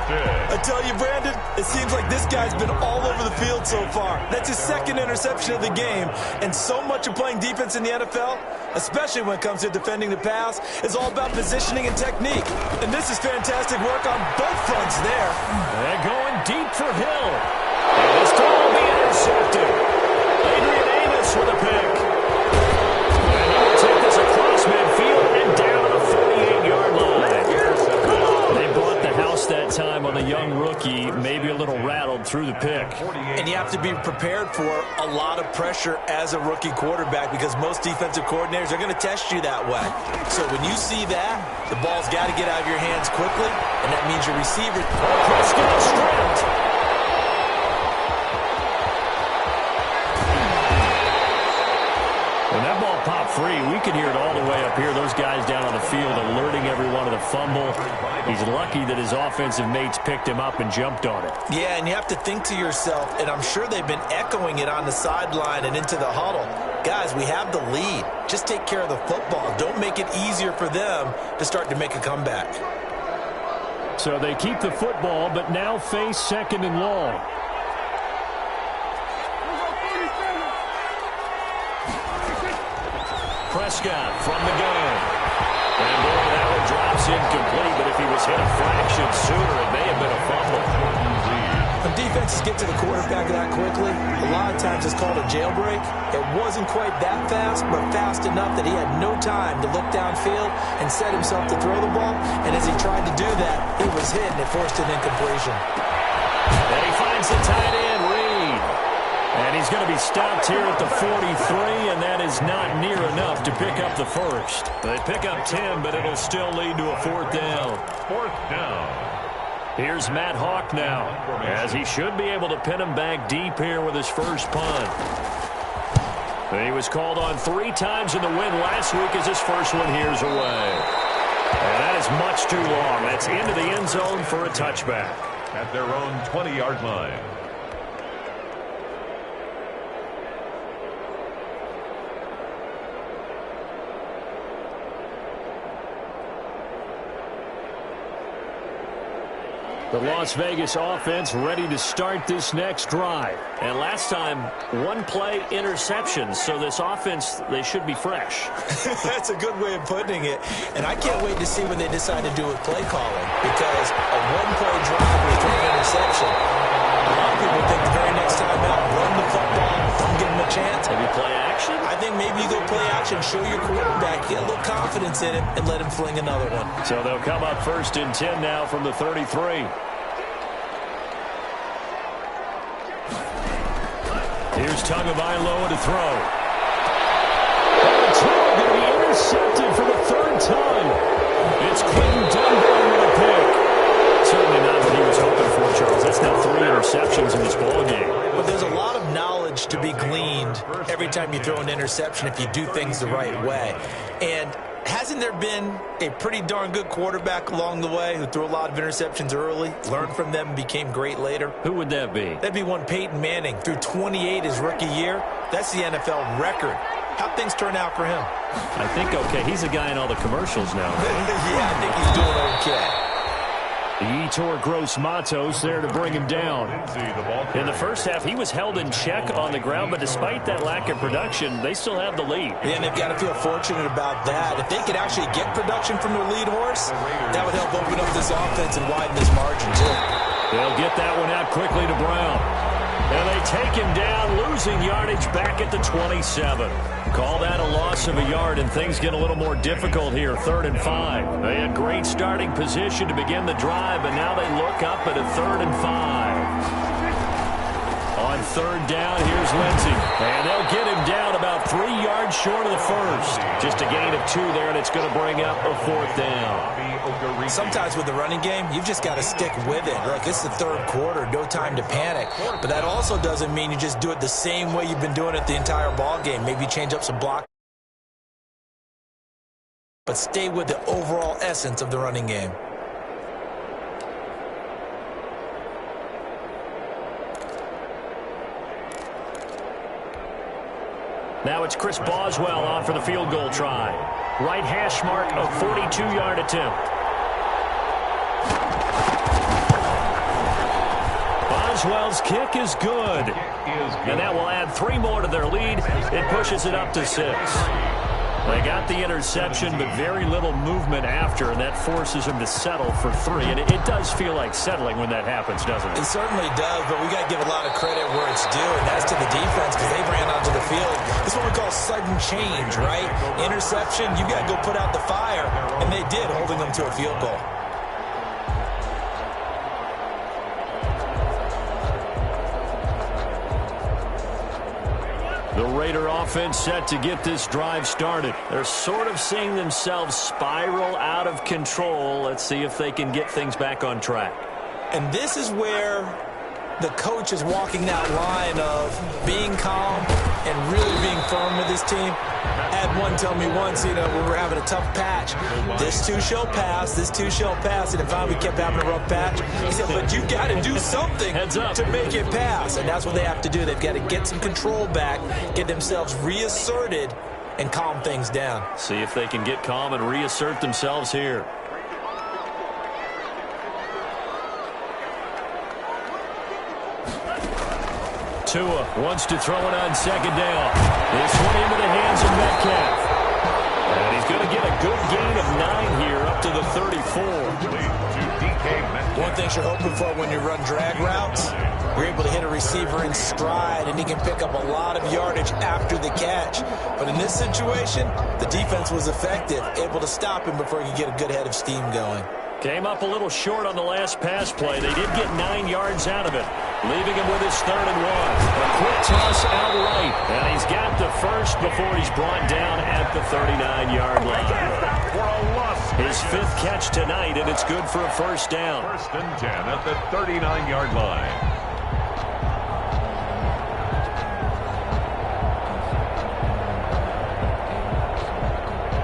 I tell you, Brandon, it seems like this guy's been all over the field so far. That's his 2nd interception of the game. And so much of playing defense in the NFL, especially when it comes to defending the pass, is all about positioning and technique. And this is fantastic work on both fronts there. And going deep for Hill. And this time will be intercepted. Adrian Amos with a pick. And he will take this across midfield and down to the 48-yard line. They brought the house that time on the young rookie, maybe a little rattled through the pick. And you have to be prepared for a lot of pressure as a rookie quarterback because most defensive coordinators are going to test you that way. So when you see that, the ball's got to get out of your hands quickly, and that means your receiver. Prescott stripped. And that ball popped free. We can hear it all the way up here. Those guys down on the field alerting everyone of the fumble. He's lucky that his offensive mates picked him up and jumped on it. Yeah, and you have to think to yourself, and I'm sure they've been echoing it on the sideline and into the huddle. Guys, we have the lead. Just take care of the football. Don't make it easier for them to start to make a comeback. So they keep the football, but now face 2nd and long. Prescott from the gun. And boy, that one drops incomplete, but if he was hit a fraction sooner, it may have been a fumble. When defenses get to the quarterback that quickly, a lot of times it's called a jailbreak. It wasn't quite that fast, but fast enough that he had no time to look downfield and set himself to throw the ball. And as he tried to do that, he was hit, and it forced an incompletion. And he finds the tight end, Reed. And he's going to be stopped here at the 43, and that is not near enough to pick up the first. They pick up 10, but it'll still lead to a 4th down. 4th down. Here's Matt Hawk now, as he should be able to pin him back deep here with his first punt. He was called on 3 times in the win last week as his first one here's away. And that is much too long. That's into the end zone for a touchback. At their own 20-yard line. The Las Vegas offense ready to start this next drive. And last time, 1-play interception. So this offense, they should be fresh. That's a good way of putting it. And I can't wait to see when they decide to do with play calling. Because a 1-play drive with 3 interception. A lot of people think the very next time out, run the football, don't give them a chance. Maybe play action? I think maybe you go play action, show your quarterback, get a little confidence in him, and let him fling another one. So they'll come up 1st and 10 now from the 33. Here's Tagovailoa to throw. And throw going to be intercepted for the 3rd time. It's Clinton Dunbar with a pick. Certainly not what he was hoping for, Charles. That's now 3 interceptions in this ballgame. But there's a lot of knowledge to be gleaned every time you throw an interception if you do things the right way. And hasn't there been a pretty darn good quarterback along the way who threw a lot of interceptions early, learned from them, and became great later? Who would that be? That'd be one Peyton Manning. Threw 28 his rookie year. That's the NFL record. How'd things turn out for him? I think okay. He's a guy in all the commercials now. Yeah, I think he's doing okay. Yetur Gross-Matos there to bring him down. In the first half, he was held in check on the ground, but despite that lack of production, they still have the lead. Yeah, and they've got to feel fortunate about that. If they could actually get production from their lead horse, that would help open up this offense and widen this margin, too. They'll get that one out quickly to Brown. And they take him down, losing yardage back at the 27. Call that a loss of a yard, and things get a little more difficult here, 3rd and 5. They had great starting position to begin the drive, but now they look up at a 3rd and 5. On 3rd down, here's Lindsey. And they'll get him down about 3 yards short of the first. Just a gain of 2 there, and it's going to bring up a 4th down. Sometimes with the running game, you've just got to stick with it. Look, it's the 3rd quarter, no time to panic. But that also doesn't mean you just do it the same way you've been doing it the entire ball game. Maybe change up some block. But stay with the overall essence of the running game. Now it's Chris Boswell on for the field goal try. Right hash mark, a 42-yard attempt. Boswell's kick is good. And that will add 3 more to their lead. It pushes it up to 6. They got the interception, but very little movement after, and that forces them to settle for 3. And it does feel like settling when that happens, doesn't it? It certainly does, but we got to give a lot of credit where it's due, and that's to the defense because they ran onto the field. This is what we call sudden change, right? Interception, you got to go put out the fire, and they did, holding them to a field goal. The Raider offense set to get this drive started. They're sort of seeing themselves spiral out of control. Let's see if they can get things back on track. And this is where the coach is walking that line of being calm and really being firm with his team. I had one tell me once, we were having a tough patch. This too shall pass, this too shall pass. And finally we kept having a rough patch. He said, but you got to do something to make it pass. And that's what they have to do. They've got to get some control back, get themselves reasserted, and calm things down. See if they can get calm and reassert themselves here. Tua wants to throw it on second down. This one into the hands of Metcalf. And he's going to get a good gain of 9 here up to the 34. One thing you're hoping for when you run drag routes, you're able to hit a receiver in stride, and he can pick up a lot of yardage after the catch. But in this situation, the defense was effective, able to stop him before he could get a good head of steam going. Came up a little short on the last pass play. They did get 9 yards out of it, leaving him with his 3rd and 1. A quick toss out right, and he's got the first before he's brought down at the 39-yard line. His 5th catch tonight, and it's good for a first down. 1st and 10 at the 39-yard line.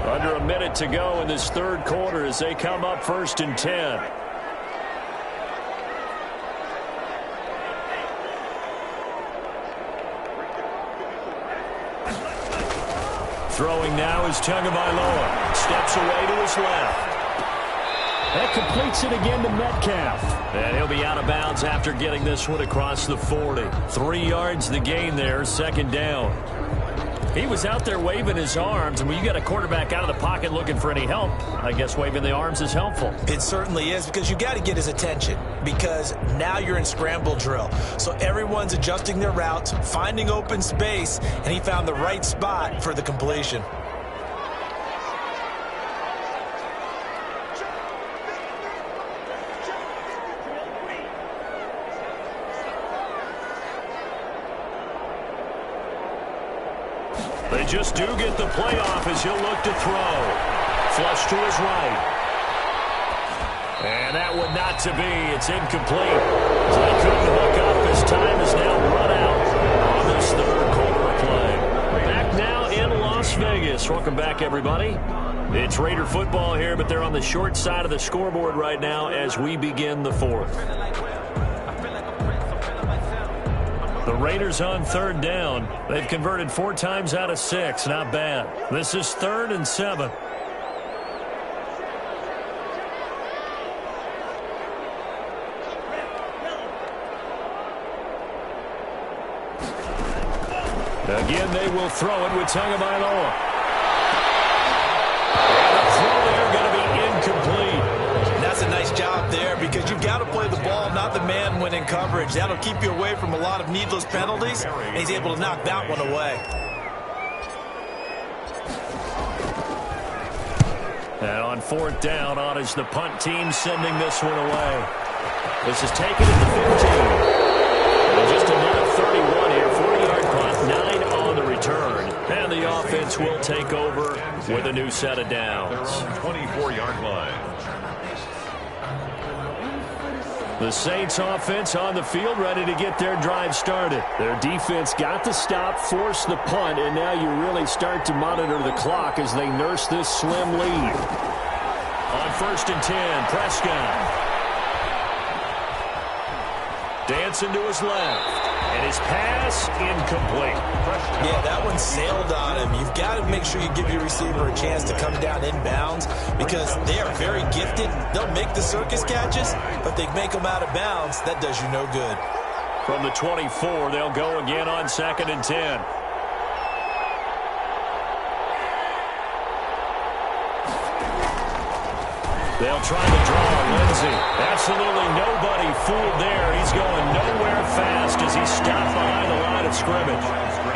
Under a minute to go in this 3rd quarter as they come up 1st and 10. Throwing now is Tagovailoa. Steps away to his left. That completes it again to Metcalf. And he'll be out of bounds after getting this one across the 40. 3 yards the gain there, 2nd down. He was out there waving his arms, and when you got a quarterback out of the pocket looking for any help, I guess waving the arms is helpful. It certainly is, because you got to get his attention, because now you're in scramble drill. So everyone's adjusting their routes, finding open space, and he found the right spot for the completion. They just do get the playoff as he'll look to throw. Flush to his right. And that one not to be. It's incomplete. So he couldn't hook up. His time is now run out on this 3rd quarter of play. Back now in Las Vegas. Welcome back, everybody. It's Raider football here, but they're on the short side of the scoreboard right now as we begin the 4th. The Raiders on 3rd down. They've converted 4 times out of 6. Not bad. This is 3rd and 7. Again, they will throw it with Tagovailoa. The throw there going to be incomplete. That's a nice job there, because you've got to play the ball, not the man when in coverage. That'll keep you away from a lot of needless penalties, and he's able to knock that one away. And on 4th down, on is the punt team sending this one away. This is taken at the 15. And just another 31 here, 40-yard punt, 9 on the return. And the offense will take over with a new set of downs. 24-yard line. The Saints offense on the field, ready to get their drive started. Their defense got the stop, forced the punt, and now you really start to monitor the clock as they nurse this slim lead. On 1st and 10, Prescott. Dancing to his left. And his pass incomplete. Yeah, that one sailed on him. You've got to make sure you give your receiver a chance to come down inbounds, because they are very gifted. They'll make the circus catches, but they make them out of bounds. That does you no good. From the 24, they'll go again on 2nd and 10. They'll try to draw Lindsey. Absolutely nobody fooled there. He's going nowhere fast as he's stopped behind the line of scrimmage.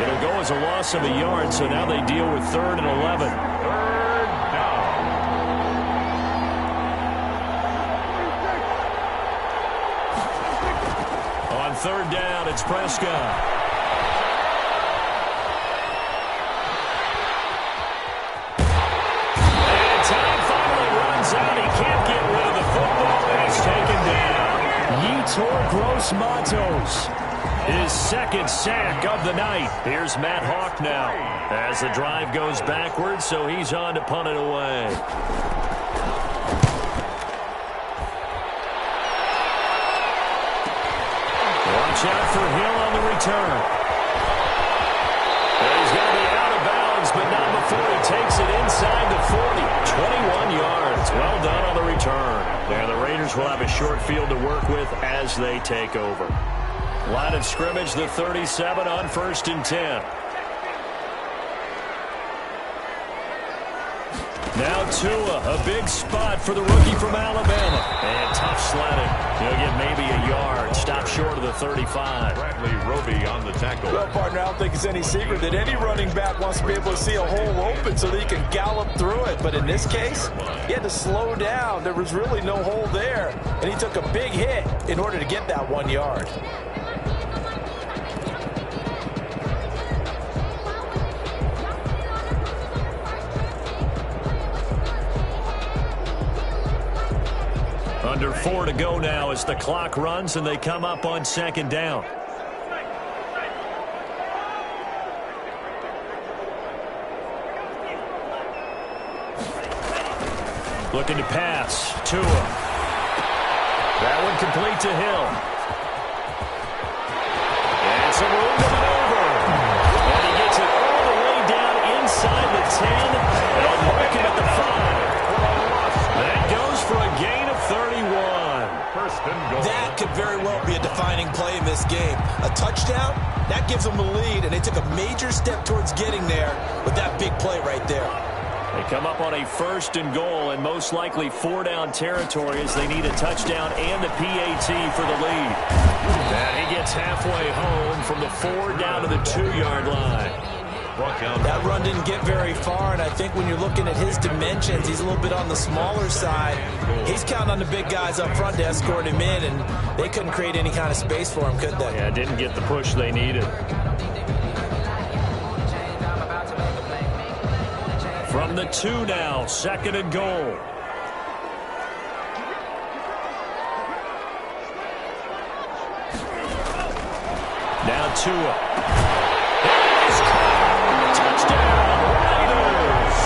It'll go as a loss of a yard, so now they deal with 3rd and 11. 3rd down. On 3rd down, it's Prescott. Out. He can't get rid of the football, and he's taken down. Yeets Yetur Gross-Matos. His second sack of the night. Here's Matt Hawk now as the drive goes backwards, so he's on to punt it away. Watch out for Hill on the return. And he's going to be out of bounds, but not before he takes it inside the 40. 21 yards. Well done on the return. And the Raiders will have a short field to work with as they take over. Line of scrimmage, the 37 on 1st and 10. Now Tua, a big spot for the rookie from Alabama. And tough sledding. He'll get maybe a yard. Stop short of the 35. Bradley Roby on the tackle. Well, partner, I don't think it's any secret that any running back wants to be able to see a hole open so that he can gallop through it. But in this case, he had to slow down. There was really no hole there. And he took a big hit in order to get that 1 yard. Under 4 to go now as the clock runs and they come up on 2nd down. Looking to pass. Tua. That one complete to Hill. And some room to maneuver. And he gets it all the way down inside the 10. They'll mark him at the 5. That goes for a gain of 31. First and goal. That could very well be a defining play in this game. A touchdown, that gives them the lead, and they took a major step towards getting there with that big play right there. They come up on a 1st and goal and most likely 4-down territory as they need a touchdown and a PAT for the lead. And he gets halfway home from the 4 down to the 2-yard line. That run didn't get very far, and I think when you're looking at his dimensions, he's a little bit on the smaller side. He's counting on the big guys up front to escort him in, and they couldn't create any kind of space for him, could they? Yeah, didn't get the push they needed. From the 2 now, 2nd and goal. Now Tua. Touchdown, Raiders!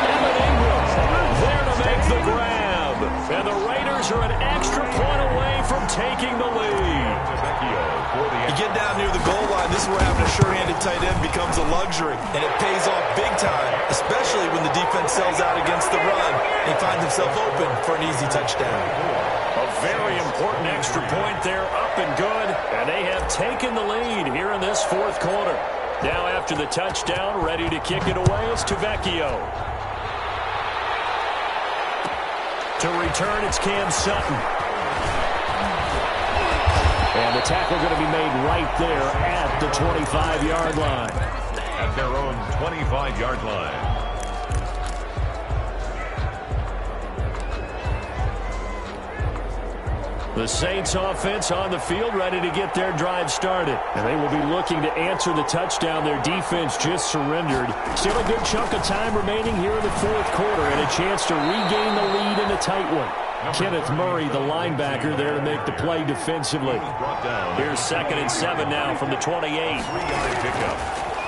Evan Ingram there to make the grab. And the Raiders are an extra point away from taking the lead. You get down near the goal line, this is where having a sure-handed tight end becomes a luxury. And it pays off big time, especially when the defense sells out against the run and he finds himself open for an easy touchdown. A very important extra point there, up and good. And they have taken the lead here in this 4th quarter. Now after the touchdown, ready to kick it away is Tavecchio. To return, it's Cam Sutton. And the tackle going to be made right there at the 25-yard line. At their own 25-yard line. The Saints offense on the field, ready to get their drive started. And they will be looking to answer the touchdown their defense just surrendered. Still a good chunk of time remaining here in the 4th quarter and a chance to regain the lead in a tight one. Kenneth Murray, the linebacker, there to make the play defensively. Here's 2nd and 7 now from the 28.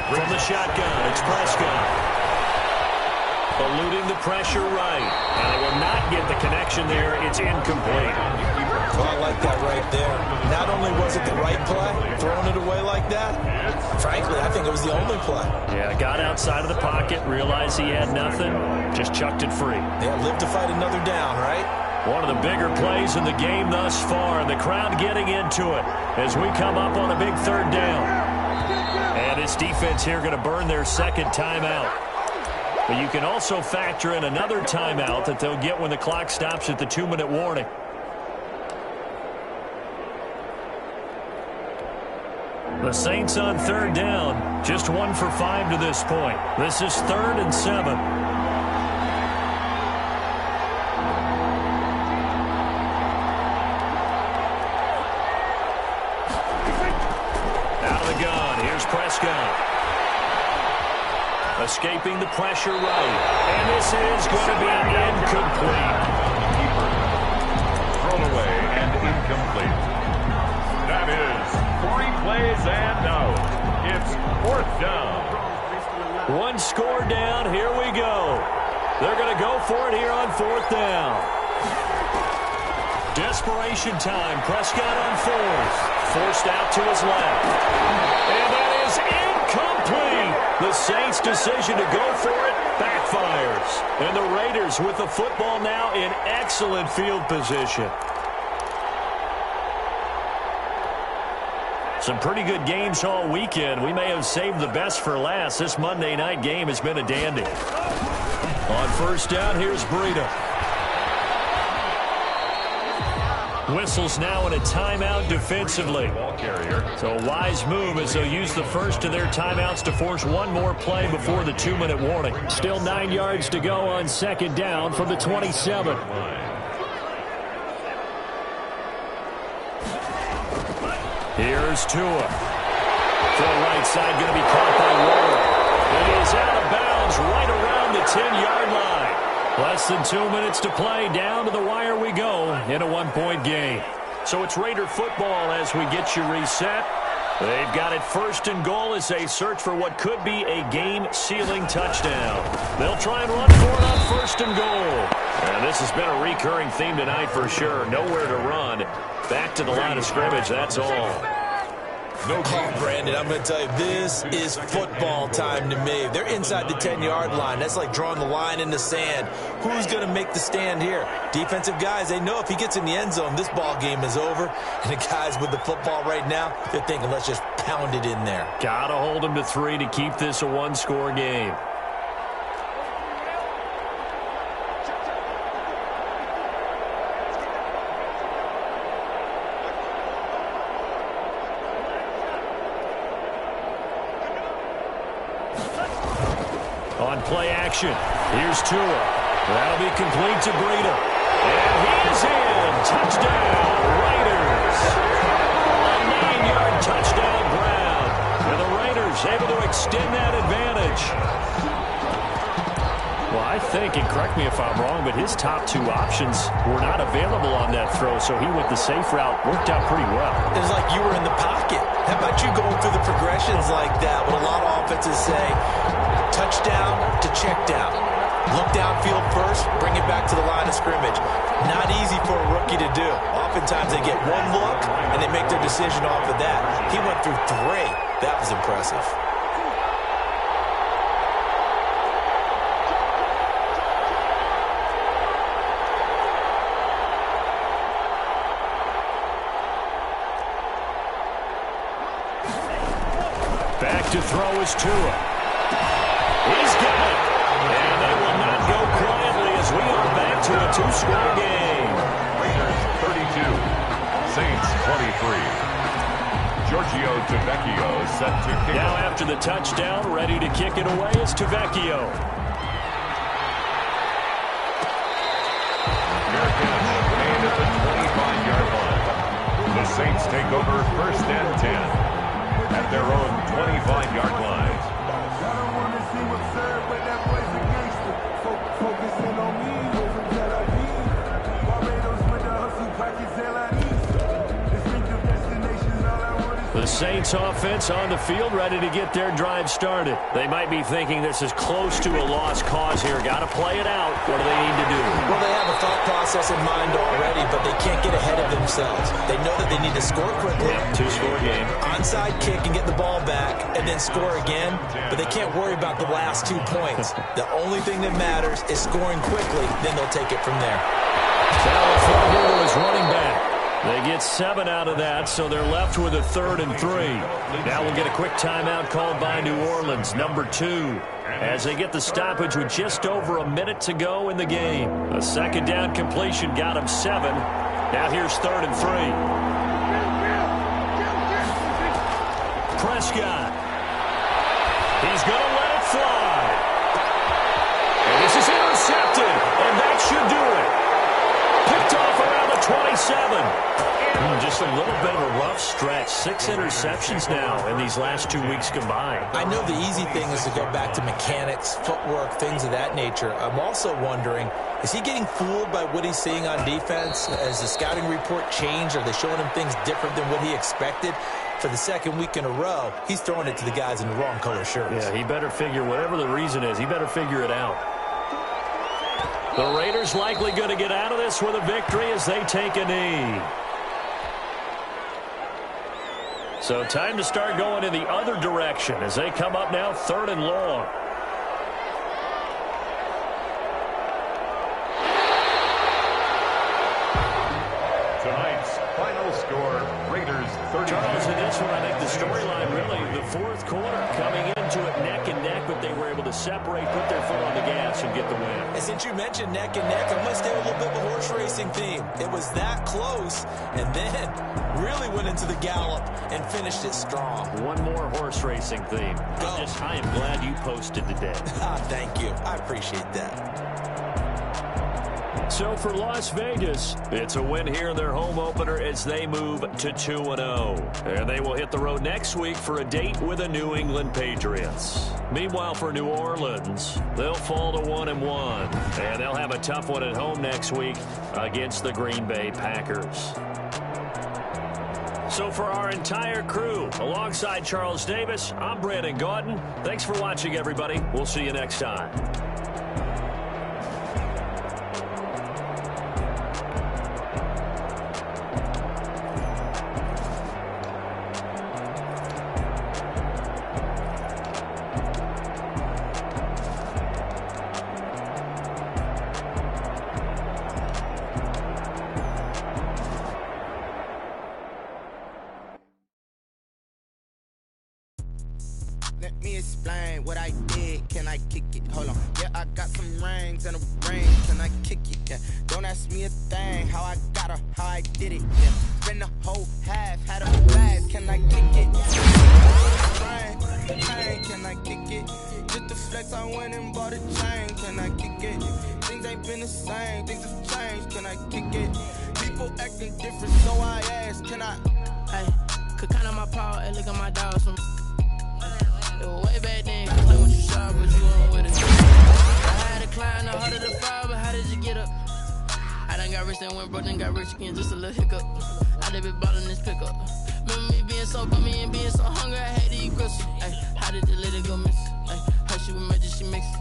From the shotgun, it's Prescott. Eluding the pressure right. And they will not get the connection there. It's incomplete. Well, I like that right there. Not only was it the right play, throwing it away like that, frankly, I think it was the only play. Yeah, got outside of the pocket, realized he had nothing, just chucked it free. Yeah, live to fight another down, right? One of the bigger plays in the game thus far, and the crowd getting into it as we come up on a big 3rd down. And this defense here going to burn their 2nd timeout. But you can also factor in another timeout that they'll get when the clock stops at the 2-minute warning. The Saints on 3rd down, just 1 for 5 to this point. This is 3rd and 7. Out of the gun, here's Prescott. Escaping the pressure right. And this is going to be incomplete. Thrown away and incomplete. One score down. Here we go. They're going to go for it here on 4th down. Desperation time. Prescott on 4th. Forced out to his left. And that is incomplete. The Saints' decision to go for it backfires. And the Raiders with the football now in excellent field position. Some pretty good games all weekend. We may have saved the best for last. This Monday night game has been a dandy. On 1st down, here's Breida. Whistles now in a timeout defensively. So a wise move as they'll use the first of their timeouts to force one more play before the 2-minute warning. Still 9 yards to go on 2nd down from the 27. Here's Tua. Full right side going to be caught by Waller. It is out of bounds right around the 10-yard line. Less than 2 minutes to play. Down to the wire we go in a 1-point game. So it's Raider football as we get you reset. They've got it 1st and goal as they search for what could be a game-sealing touchdown. They'll try and run for it on 1st and goal. And this has been a recurring theme tonight for sure. Nowhere to run. Back to the line of scrimmage, that's all. No call, Brandon. I'm going to tell you, this is football time to me. They're inside the 10-yard line. That's like drawing the line in the sand. Who's going to make the stand here? Defensive guys, they know if he gets in the end zone, this ball game is over. And the guys with the football right now, they're thinking, let's just pound it in there. Got to hold them to 3 to keep this a one-score game. On play action, here's Tua. That'll be complete to Breida. And he is in. Touchdown, Raiders. A 9-yard touchdown ground. And the Raiders able to extend that advantage. Well, I think, and correct me if I'm wrong, but his top 2 options were not available on that throw, so he went the safe route. Worked out pretty well. It was like you were in the pocket. How about you going through the progressions like that? What a lot of offenses say, touchdown to check down. Look downfield first, bring it back to the line of scrimmage. Not easy for a rookie to do. Oftentimes they get one look and they make their decision off of that. He went through 3. That was impressive. Back to throw is Tua. He's got it. And they will not go quietly as we are back to a 2-score game. Raiders 32, Saints 23. Giorgio Tavecchio set to kick. Now after the touchdown, ready to kick it away is Tavecchio. Fair catch, made at the 25-yard line. The Saints take over 1st and 10 at their own 25-yard line. The Saints offense on the field ready to get their drive started. They might be thinking this is close to a lost cause here. Got to play it out. What do they need to do? Well, they have a thought process in mind already, but they can't get ahead of themselves. They know that they need to score quickly. 2-score game. Onside kick and get the ball back and then score again, but they can't worry about the last 2 points. The only thing that matters is scoring quickly, then they'll take it from there. California is running back. They get 7 out of that, so they're left with a 3rd and 3. Now we'll get a quick timeout called by New Orleans, number 2, as they get the stoppage with just over a minute to go in the game. A 2nd down completion got them 7. Now here's 3rd and 3. Prescott. He's going to let it fly. And this is intercepted, and that should do it. Picked off around the 27. Just a little bit of a rough stretch. 6 interceptions now in these last 2 weeks combined. I know the easy thing is to go back to mechanics, footwork, things of that nature. I'm also wondering, is he getting fooled by what he's seeing on defense? Has the scouting report changed? Are they showing him things different than what he expected? for the second week in a row, he's throwing it to the guys in the wrong color shirts. Yeah, he better figure, whatever the reason is, he better figure it out. The Raiders likely going to get out of this with a victory as they take a knee. So time to start going in the other direction as they come up now 3rd and long. Tonight's final score, Raiders 30. Charles, in this one, I think the storyline really, the 4th quarter, coming into it neck and neck, but they were able to separate, put their foot on the gas, and get the win. And since you mentioned neck and neck, I must have a little bit of a horse racing theme. It was that close, and then really went into the gallop and finished it strong. One more horse racing theme. I am glad you posted today. Thank you. I appreciate that. So for Las Vegas, it's a win here in their home opener as they move to 2-0. And they will hit the road next week for a date with the New England Patriots. Meanwhile, for New Orleans, they'll fall to 1-1. And they'll have a tough one at home next week against the Green Bay Packers. So for our entire crew, alongside Charles Davis, I'm Brandon Gaudin. Thanks for watching, everybody. We'll see you next time. Let me explain what I did. Can I kick it? Hold on. Yeah, I got some rings and a ring. Can I kick it? Yeah. Don't ask me a thing. How I got her, how I did it. Yeah. Spend the whole half, had a blast. Can I kick it? Can I kick it? Just the flex, I went and bought a chain. Can I kick it? Things ain't been the same. Things have changed. Can I kick it? People acting different, so I ask. Can I? Hey, could count on my power and look at my dogs from. Way back then, play when you shot, but you weren't with it. I had to climb the heart of the fire, but how did you get up? I done got rich and went broke, then got rich again, just a little hiccup. I done been ballin' this pickup. Remember me being so bummy and being so hungry, I had to eat gristle. Ay, how did you let it go miss? Ay, how she was magic, she mixed.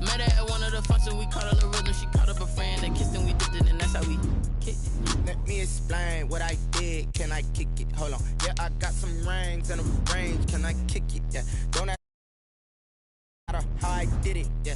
Met her at one of the functions, we caught her the rhythm, she caught up a friend, they kissed and we dipped it, and that's how we kicked it. Let me explain what I did. Can I kick it? Hold on. Yeah, I got some rings and a range. Can I kick it? Yeah. Don't ask how I did it. Yeah.